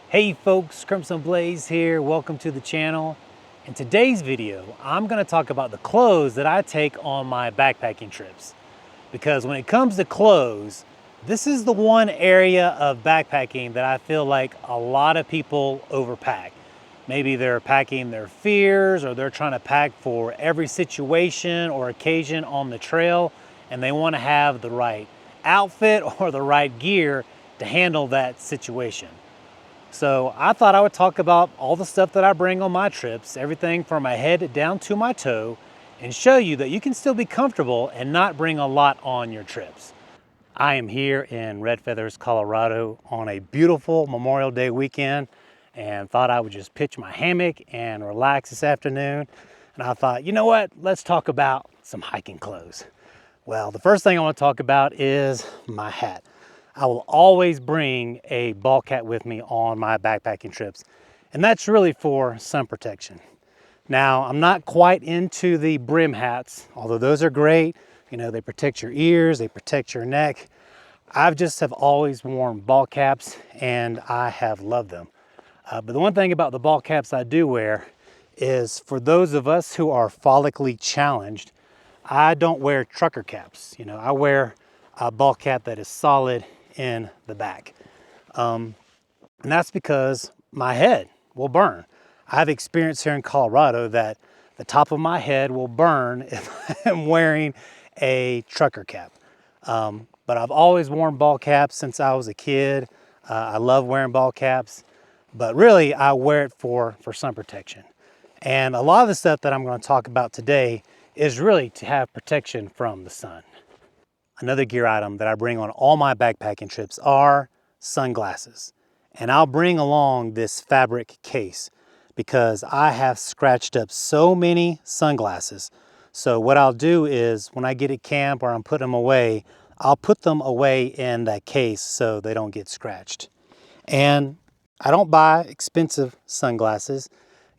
Hey folks, Crimson Blaze here. Welcome to the channel. In today's video, I'm going to talk about the clothes that I take on my backpacking trips. Because when it comes to clothes, this is the one area of backpacking that I feel like a lot of people overpack. Maybe they're packing their fears, or they're trying to pack for every situation or occasion on the trail, and they want to have the right outfit or the right gear to handle that situation. So I thought I would talk about all the stuff that I bring on my trips, everything from my head down to my toe, and show you that you can still be comfortable and not bring a lot on your trips. I am here in Red Feathers, Colorado on a beautiful Memorial Day weekend and thought I would just pitch my hammock and relax this afternoon. And I thought, you know what, let's talk about some hiking clothes. Well, the first thing I want to talk about is my hat. I will always bring a ball cap with me on my backpacking trips, and that's really for sun protection. Now, I'm not quite into the brim hats, although those are great. You know, they protect your ears, they protect your neck. I just have always worn ball caps, and I have loved them. But the one thing about the ball caps I do wear is for those of us who are follically challenged, I don't wear trucker caps. You know, I wear a ball cap that is solid in the back. And that's because my head will burn. I have experience here in Colorado that the top of my head will burn if I'm wearing a trucker cap. But I've always worn ball caps since I was a kid. I love wearing ball caps, but really I wear it for sun protection. And a lot of the stuff that I'm going to talk about today is really to have protection from the sun. Another gear item that I bring on all my backpacking trips are sunglasses. And I'll bring along this fabric case because I have scratched up so many sunglasses. So what I'll do is when I get at camp or I'm putting them away, I'll put them away in that case so they don't get scratched. And I don't buy expensive sunglasses.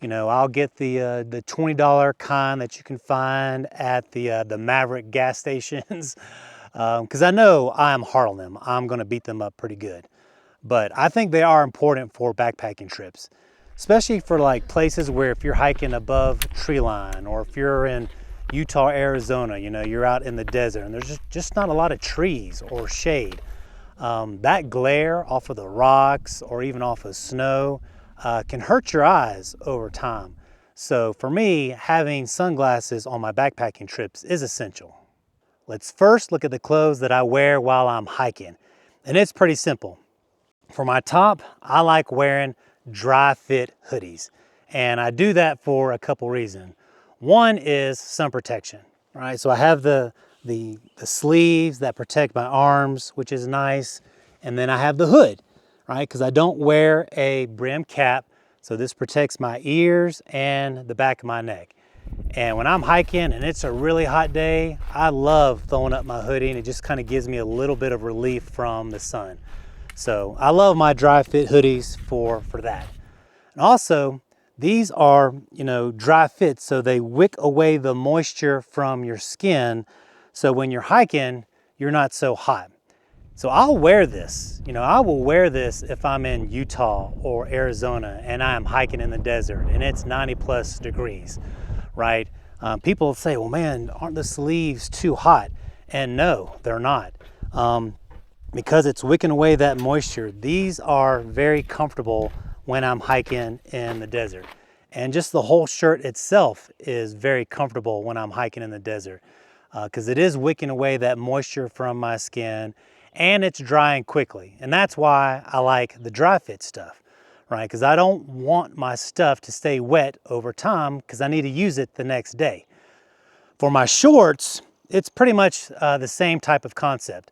You know, I'll get the $20 kind that you can find at the Maverick gas stations. Because I know I'm hard on them. I'm going to beat them up pretty good. But I think they are important for backpacking trips, especially for like places where if you're hiking above tree line, or if you're in Utah, Arizona, you know, you're out in the desert and there's just not a lot of trees or shade. That glare off of the rocks or even off of snow can hurt your eyes over time. So for me, having sunglasses on my backpacking trips is essential. Let's first look at the clothes that I wear while I'm hiking. And it's pretty simple. For my top, I like wearing dry fit hoodies. And I do that for a couple reasons. One is sun protection, right? So I have the sleeves that protect my arms, which is nice. And then I have the hood, right? Because I don't wear a brim cap. So this protects my ears and the back of my neck. And when I'm hiking and it's a really hot day, I love throwing up my hoodie, and it just kind of gives me a little bit of relief from the sun. So I love my dry fit hoodies for that. And also, these are, you know, dry fit, so they wick away the moisture from your skin. So when you're hiking, you're not so hot. So I'll wear this, you know, I will wear this if I'm in Utah or Arizona and I'm hiking in the desert and it's 90+ degrees. Right? People say, well, man, aren't the sleeves too hot? And no, they're not. Because it's wicking away that moisture, these are very comfortable when I'm hiking in the desert. And just the whole shirt itself is very comfortable when I'm hiking in the desert because it is wicking away that moisture from my skin, and it's drying quickly. And that's why I like the dry fit stuff. Right? Because I don't want my stuff to stay wet over time because I need to use it the next day. For my shorts, it's pretty much the same type of concept.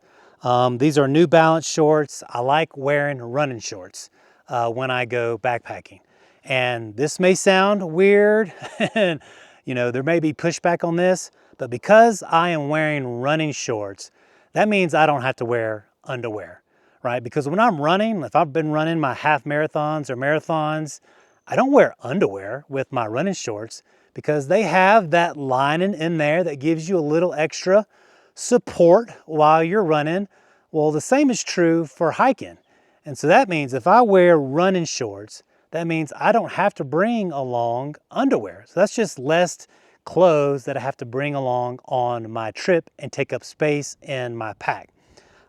These are New Balance shorts. I like wearing running shorts when I go backpacking. And this may sound weird, and you know, there may be pushback on this, but because I am wearing running shorts, that means I don't have to wear underwear. Right? Because when I'm running, if I've been running my half marathons or marathons, I don't wear underwear with my running shorts because they have that lining in there that gives you a little extra support while you're running. Well, the same is true for hiking. And so that means if I wear running shorts, that means I don't have to bring along underwear. So that's just less clothes that I have to bring along on my trip and take up space in my pack.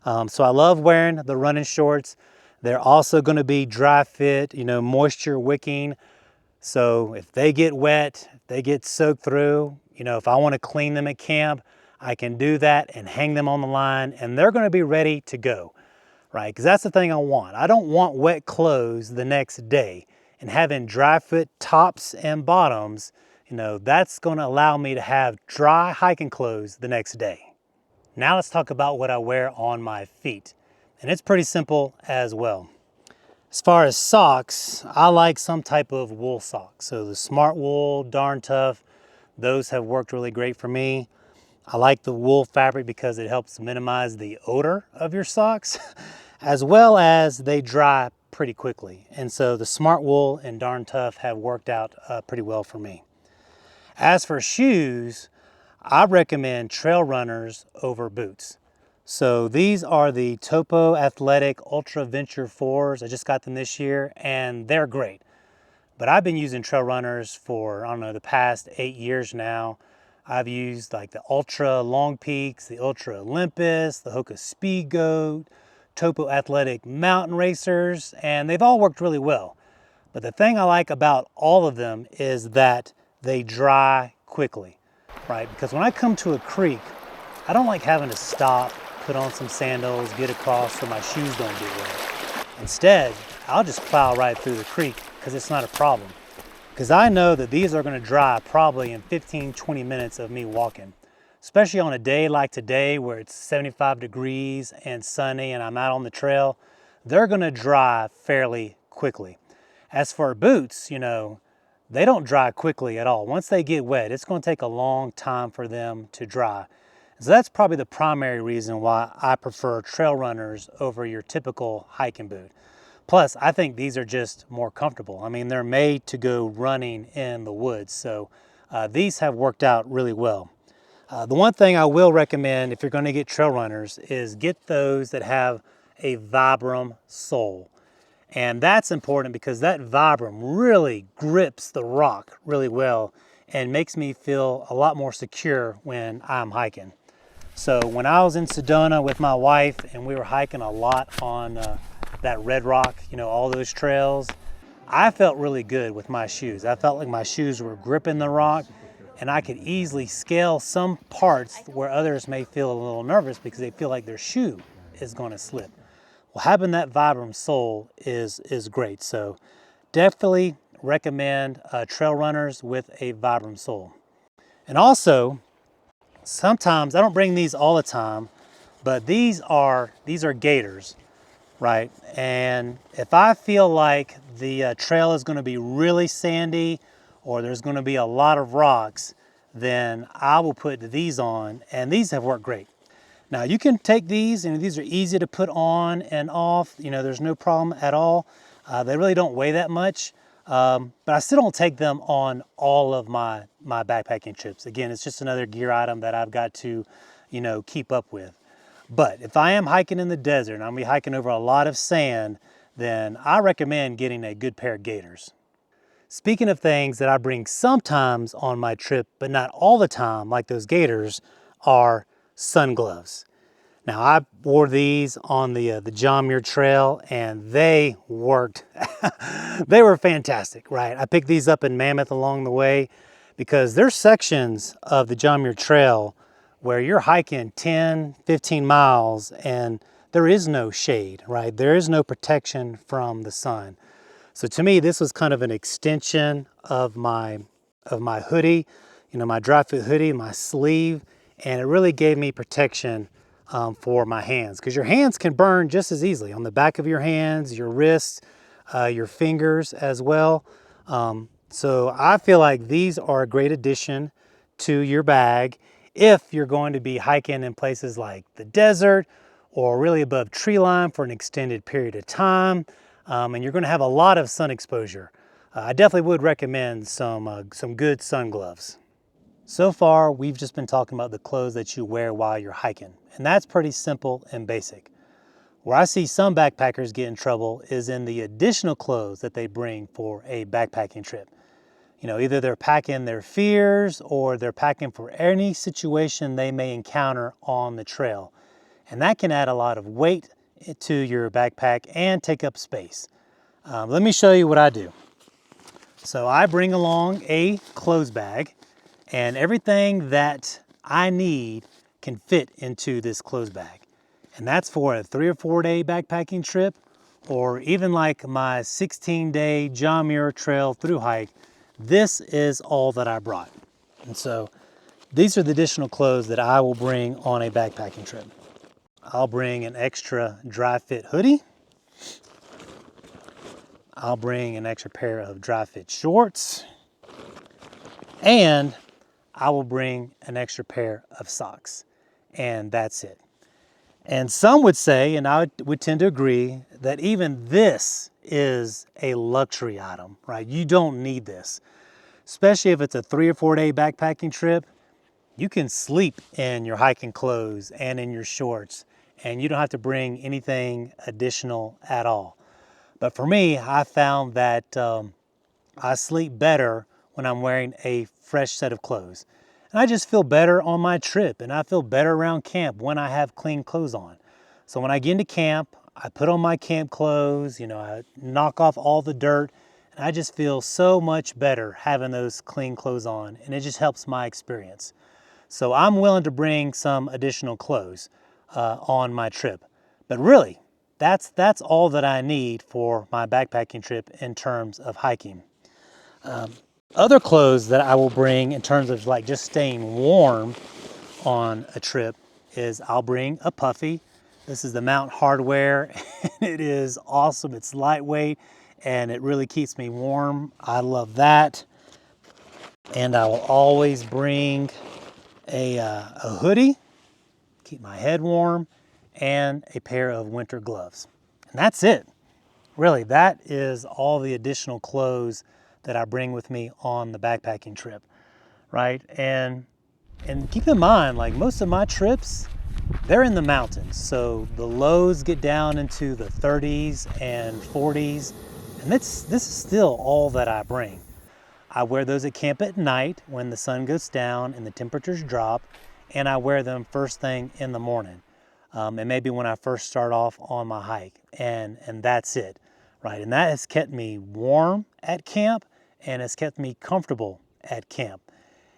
So I love wearing the running shorts. They're also going to be dry fit, moisture wicking. So if they get wet, if they get soaked through, if I want to clean them at camp, I can do that and hang them on the line, and they're going to be ready to go, right? Because that's the thing I want. I don't want wet clothes the next day, and having dry fit tops and bottoms, that's going to allow me to have dry hiking clothes the next day. Now let's talk about what I wear on my feet. And it's pretty simple as well. As far as socks, I like some type of wool socks. So the Smart Wool, Darn Tough, those have worked really great for me. I like the wool fabric because it helps minimize the odor of your socks, as well as they dry pretty quickly. And so the Smart Wool and Darn Tough have worked out pretty well for me. As for shoes, I recommend trail runners over boots. So these are the Topo Athletic Ultra Venture 4s. I just got them this year and they're great. But I've been using trail runners for, I don't know, the past 8 years now. I've used like the Ultra Long Peaks, the Ultra Olympus, the Hoka Speed Goat, Topo Athletic Mountain Racers, and they've all worked really well. But the thing I like about all of them is that they dry quickly, right? Because when I come to a creek, I don't like having to stop, put on some sandals, get across so my shoes don't get wet. Instead, I'll just plow right through the creek because it's not a problem. Because I know that these are going to dry probably in 15-20 minutes of me walking. Especially on a day like today where it's 75 degrees and sunny and I'm out on the trail, they're going to dry fairly quickly. As for boots, they don't dry quickly at all. Once they get wet, it's going to take a long time for them to dry. So that's probably the primary reason why I prefer trail runners over your typical hiking boot. Plus, I think these are just more comfortable. I mean, they're made to go running in the woods, so these have worked out really well. The one thing I will recommend if you're going to get trail runners is get those that have a Vibram sole. And that's important because that Vibram really grips the rock really well and makes me feel a lot more secure when I'm hiking. So when I was in Sedona with my wife and we were hiking a lot on that red rock, all those trails, I felt really good with my shoes. I felt like my shoes were gripping the rock and I could easily scale some parts where others may feel a little nervous because they feel like their shoe is going to slip. Well, having that Vibram sole is great. So definitely recommend trail runners with a Vibram sole. And also, sometimes, I don't bring these all the time, but these are gaiters, right? And if I feel like the trail is going to be really sandy or there's going to be a lot of rocks, then I will put these on, and these have worked great. Now you can take these, and these are easy to put on and off. There's no problem at all. They really don't weigh that much, but I still don't take them on all of my backpacking trips. Again, it's just another gear item that I've got to, keep up with. But if I am hiking in the desert and I'm gonna be hiking over a lot of sand, then I recommend getting a good pair of gaiters. Speaking of things that I bring sometimes on my trip, but not all the time, like those gaiters, are sun gloves. Now I wore these on the John Muir Trail and they worked. They were fantastic, right? I picked these up in Mammoth along the way because there's sections of the John Muir Trail where you're hiking 10, 15 miles and there is no shade, right? There is no protection from the sun. So to me, this was kind of an extension of my hoodie, my dry fit hoodie, my sleeve, and it really gave me protection for my hands, because your hands can burn just as easily on the back of your hands, your wrists, your fingers as well. So I feel like these are a great addition to your bag if you're going to be hiking in places like the desert or really above tree line for an extended period of time, and you're going to have a lot of sun exposure. I definitely would recommend some good sun gloves. So far, we've just been talking about the clothes that you wear while you're hiking, and that's pretty simple and basic. Where I see some backpackers get in trouble is in the additional clothes that they bring for a backpacking trip. You know, either they're packing their fears or they're packing for any situation they may encounter on the trail. And that can add a lot of weight to your backpack and take up space. Let me show you what I do. So I bring along a clothes bag, and everything that I need can fit into this clothes bag. And that's for a 3 or 4 day backpacking trip, or even like my 16-day John Muir Trail through hike. This is all that I brought. And so these are the additional clothes that I will bring on a backpacking trip. I'll bring an extra dry fit hoodie. I'll bring an extra pair of dry fit shorts. And I will bring an extra pair of socks. And that's it. And some would say, and I would tend to agree, that even this is a luxury item, right? You don't need this. Especially if it's a 3 or 4 day backpacking trip, you can sleep in your hiking clothes and in your shorts, and you don't have to bring anything additional at all. But for me, I found that I sleep better when I'm wearing a fresh set of clothes. And I just feel better on my trip, and I feel better around camp when I have clean clothes on. So when I get into camp, I put on my camp clothes, you know, I knock off all the dirt, and I just feel so much better having those clean clothes on, and it just helps my experience. So I'm willing to bring some additional clothes on my trip. But really, that's all that I need for my backpacking trip in terms of hiking. Other clothes that I will bring in terms of like just staying warm on a trip is I'll bring a puffy. This is the Mount Hardwear. It is awesome. It's lightweight and it really keeps me warm. I love that. And I will always bring a hoodie, keep my head warm, and a pair of winter gloves. And that's it. Really, that is all the additional clothes that I bring with me on the backpacking trip, right? And keep in mind, like most of my trips, they're in the mountains. So the lows get down into the 30s and 40s. And this is still all that I bring. I wear those at camp at night when the sun goes down and the temperatures drop, and I wear them first thing in the morning. And maybe when I first start off on my hike, and that's it, right? And that has kept me warm at camp, and has kept me comfortable at camp.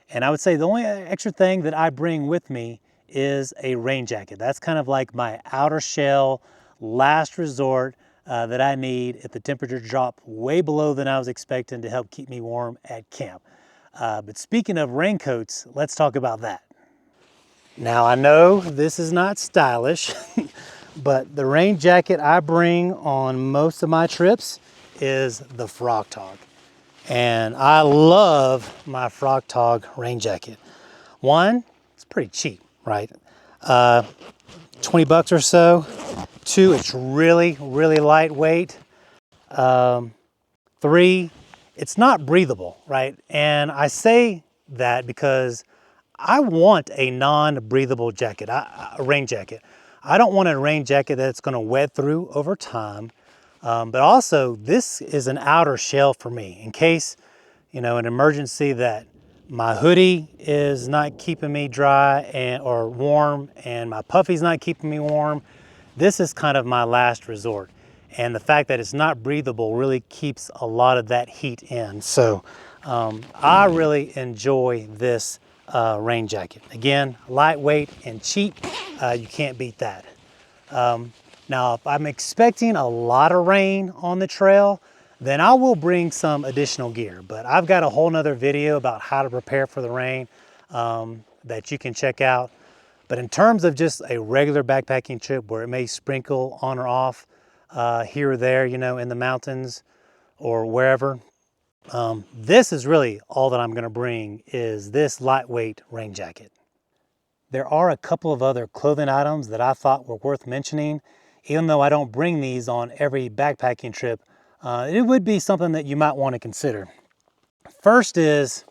And I would say the only extra thing that I bring with me is a rain jacket. That's kind of like my outer shell, last resort that I need if the temperature drop way below than I was expecting to help keep me warm at camp. But speaking of raincoats, let's talk about that. Now I know this is not stylish, but the rain jacket I bring on most of my trips is the Frog Tog. And I love my Frog Tog rain jacket. One, it's pretty cheap, right? 20 bucks or so. Two, it's really, really lightweight. Three, it's not breathable, right? And I say that because I want a non-breathable jacket, a rain jacket. I don't want a rain jacket that's gonna wet through over time. But also, this is an outer shell for me in case, you know, an emergency that my hoodie is not keeping me dry or warm, and my puffy's not keeping me warm. This is kind of my last resort. And the fact that it's not breathable really keeps a lot of that heat in. So I really enjoy this rain jacket. Again, lightweight and cheap, you can't beat that. Now, if I'm expecting a lot of rain on the trail, then I will bring some additional gear. But I've got a whole nother video about how to prepare for the rain that you can check out. But in terms of just a regular backpacking trip where it may sprinkle on or off here or there, you know, in the mountains or wherever, this is really all that I'm gonna bring is this lightweight rain jacket. There are a couple of other clothing items that I thought were worth mentioning. Even though I don't bring these on every backpacking trip, it would be something that you might want to consider. First is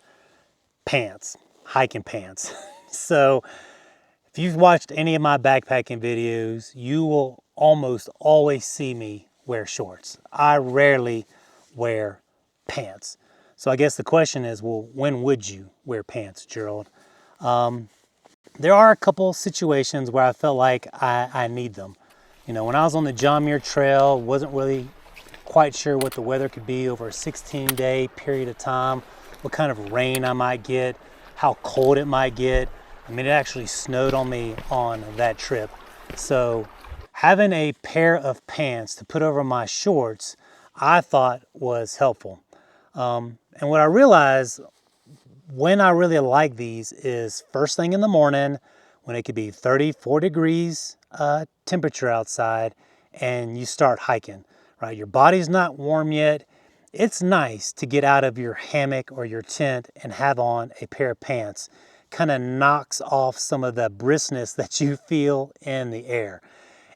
pants, hiking pants. So if you've watched any of my backpacking videos, you will almost always see me wear shorts. I rarely wear pants. So I guess the question is, well, when would you wear pants, Gerald? There are a couple situations where I felt like I need them. You know, when I was on the John Muir Trail, wasn't really quite sure what the weather could be over a 16-day period of time, what kind of rain I might get, how cold it might get. I mean, it actually snowed on me on that trip. So having a pair of pants to put over my shorts, I thought was helpful. And what I realized when I really like these is first thing in the morning when it could be 34 degrees temperature outside and you start hiking, right? Your body's not warm yet. It's nice to get out of your hammock or your tent and have on a pair of pants. Kind of knocks off some of the briskness that you feel in the air.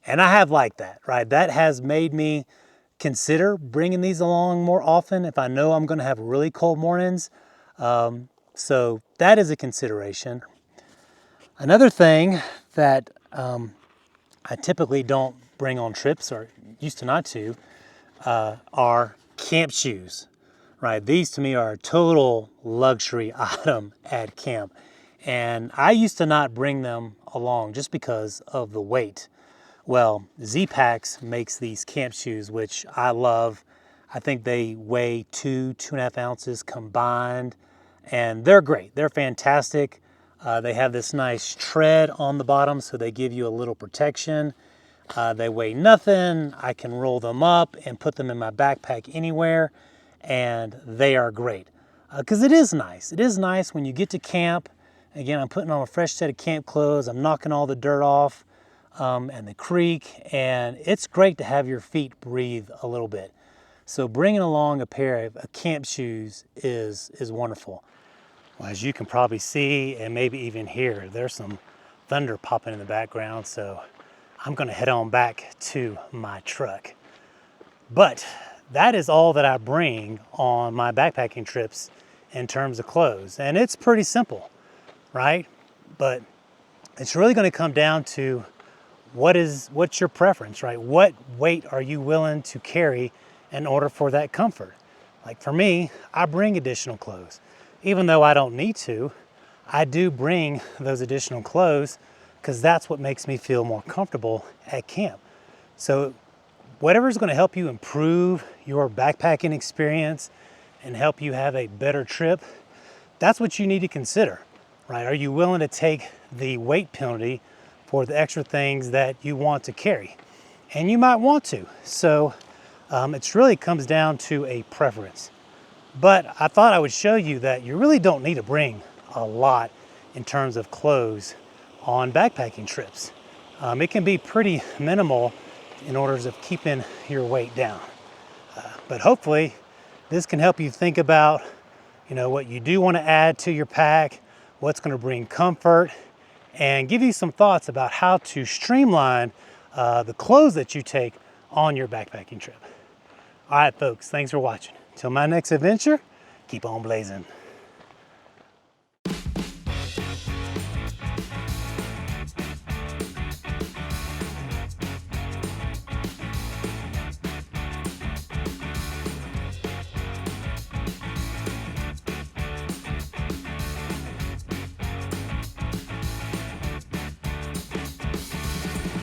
And I have liked that, right? That has made me consider bringing these along more often if I know I'm going to have really cold mornings. So that is a consideration. Another thing that I typically don't bring on trips, or used to not to, are camp shoes, right? These to me are a total luxury item at camp. And I used to not bring them along just because of the weight. Well, Z-Packs makes these camp shoes, which I love. I think they weigh 2.5 ounces combined, and they're great. They're fantastic. They have this nice tread on the bottom, so they give you a little protection. They weigh nothing. I can roll them up and put them in my backpack anywhere, and they are great. Because it is nice. It is nice when you get to camp. Again, I'm putting on a fresh set of camp clothes. I'm knocking all the dirt off and the creek, and it's great to have your feet breathe a little bit. So bringing along a pair of camp shoes is wonderful. Well, as you can probably see and maybe even hear, there's some thunder popping in the background, so I'm gonna head on back to my truck. But that is all that I bring on my backpacking trips in terms of clothes. And it's pretty simple, right? But it's really gonna come down to what's your preference, right? What weight are you willing to carry in order for that comfort? Like for me, I bring additional clothes. Even though I don't need to, I do bring those additional clothes because that's what makes me feel more comfortable at camp. So whatever's going to help you improve your backpacking experience and help you have a better trip, that's what you need to consider, right? Are you willing to take the weight penalty for the extra things that you want to carry? And you might want to. So it really comes down to a preference. But I thought I would show you that you really don't need to bring a lot in terms of clothes on backpacking trips. It can be pretty minimal in order of keeping your weight down. But hopefully this can help you think about, you know, what you do want to add to your pack, what's going to bring comfort, and give you some thoughts about how to streamline the clothes that you take on your backpacking trip. All right, folks, thanks for watching. Till my next adventure, keep on blazing.